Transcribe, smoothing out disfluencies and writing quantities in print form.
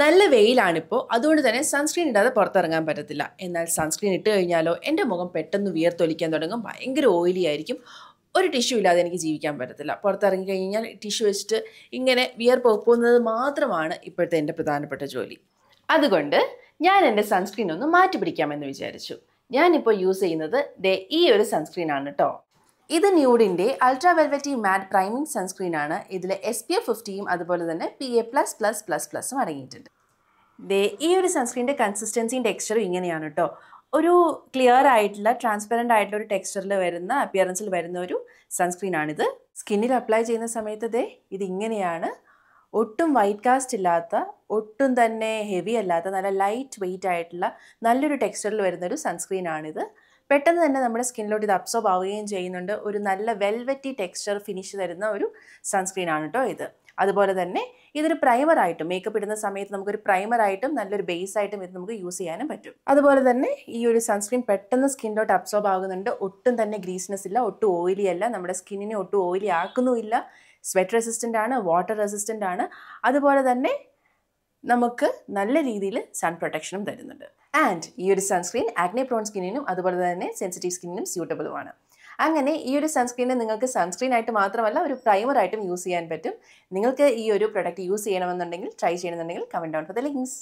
നല്ല വെയിലാണിപ്പോൾ, അതുകൊണ്ട് തന്നെ സൺസ്ക്രീൻ ഇടാതെ പുറത്തിറങ്ങാൻ പറ്റത്തില്ല. എന്നാൽ സൺസ്ക്രീൻ ഇട്ട് കഴിഞ്ഞാലോ എൻ്റെ മുഖം പെട്ടെന്ന് വിയർത്തൊലിക്കാൻ തുടങ്ങും, ഭയങ്കര ഓയിലി ആയിരിക്കും. ഒരു ടിഷ്യൂ ഇല്ലാതെ എനിക്ക് ജീവിക്കാൻ പറ്റത്തില്ല. പുറത്തിറങ്ങി കഴിഞ്ഞാൽ ടിഷ്യൂ വെച്ചിട്ട് ഇങ്ങനെ വിയർപ്പ് ഒപ്പുന്നത് മാത്രമാണ് ഇപ്പോഴത്തെ എൻ്റെ പ്രധാനപ്പെട്ട ജോലി. അതുകൊണ്ട് ഞാൻ എൻ്റെ സൺസ്ക്രീൻ ഒന്ന് മാറ്റി പിടിക്കാമെന്ന് വിചാരിച്ചു. ഞാനിപ്പോൾ യൂസ് ചെയ്യുന്നത് ഈ ഒരു സൺസ്ക്രീൻ ആണ് കേട്ടോ. ഇത് ന്യൂഡിൻ്റെ അൾട്രാ വെൽവെറ്റി മാറ്റ് പ്രൈമിംഗ് സൺസ്ക്രീൻ ആണ്. ഇതിൽ SPF 50യും അതുപോലെ തന്നെ PA++++ഉം അടങ്ങിയിട്ടുണ്ട്. ഈ ഒരു സൺസ്ക്രീനിൻ്റെ കൺസിസ്റ്റൻസിയും ടെക്സ്ചറും ഇങ്ങനെയാണ് കേട്ടോ. ഒരു ക്ലിയർ ആയിട്ടുള്ള ട്രാൻസ്പെറൻ്റ് ആയിട്ടുള്ള ഒരു ടെക്സ്ചറിൽ വരുന്ന അപ്പിയറൻസിൽ വരുന്ന ഒരു സൺസ്ക്രീൻ ആണിത്. സ്കിന്നിൽ അപ്ലൈ ചെയ്യുന്ന സമയത്ത് ഇതിങ്ങനെയാണ്. ഒട്ടും വൈറ്റ് കാസ്റ്റ് ഇല്ലാത്ത, ഒട്ടും തന്നെ ഹെവി അല്ലാത്ത, നല്ല ലൈറ്റ് വെയ്റ്റ് ആയിട്ടുള്ള നല്ലൊരു ടെക്സ്ചറിൽ വരുന്നൊരു സൺസ്ക്രീൻ ആണിത്. പെട്ടെന്ന് തന്നെ നമ്മുടെ സ്കിന്നിലോട്ട് ഇത് അബ്സോർബ് ആവുകയും ചെയ്യുന്നുണ്ട്. ഒരു നല്ല വെൽവെറ്റി ടെക്സ്ചർ ഫിനിഷ് തരുന്ന ഒരു സൺസ്ക്രീൻ ആണ് കേട്ടോ ഇത്. അതുപോലെ തന്നെ ഇതൊരു പ്രൈമറായിട്ടും, മേക്കപ്പ് ഇടുന്ന സമയത്ത് നമുക്കൊരു പ്രൈമറായിട്ടും നല്ലൊരു ബേസ് ആയിട്ടും ഇത് നമുക്ക് യൂസ് ചെയ്യാനും പറ്റും. അതുപോലെ തന്നെ ഈ ഒരു സൺസ്ക്രീൻ പെട്ടെന്ന് സ്കിന്നിലോട്ട് അബ്സോർബ് ആകുന്നുണ്ട്. ഒട്ടും തന്നെ ഗ്രീസ്നെസ് ഇല്ല, ഒട്ടും ഓയിലി അല്ല, നമ്മുടെ സ്കിന്നിനെ ഒട്ടും ഓയിലി ആക്കുന്നുമില്ല. സ്വെറ്റ് റെസിസ്റ്റൻ്റ് ആണ്, വാട്ടർ റെസിസ്റ്റൻ്റ് ആണ്. അതുപോലെ തന്നെ നമുക്ക് നല്ല രീതിയിൽ സൺ പ്രൊട്ടക്ഷനും തരുന്നുണ്ട്. ആൻഡ് ഈ ഒരു സൺസ്ക്രീൻ ആക്നെ പ്രോൺ സ്കിന്നിനും അതുപോലെ തന്നെ സെൻസിറ്റീവ് സ്കിന്നിനും സ്യൂട്ടബിളുമാണ്. അങ്ങനെ ഈ ഒരു സൺസ്ക്രീനെ നിങ്ങൾക്ക് സൺസ്ക്രീൻ ആയിട്ട് മാത്രമല്ല ഒരു പ്രൈമറായിട്ടും യൂസ് ചെയ്യാൻ പറ്റും. നിങ്ങൾക്ക് ഈ ഒരു പ്രൊഡക്റ്റ് യൂസ് ചെയ്യണമെന്നുണ്ടെങ്കിൽ, ട്രൈ ചെയ്യണമെന്നുണ്ടെങ്കിൽ comment down for the links.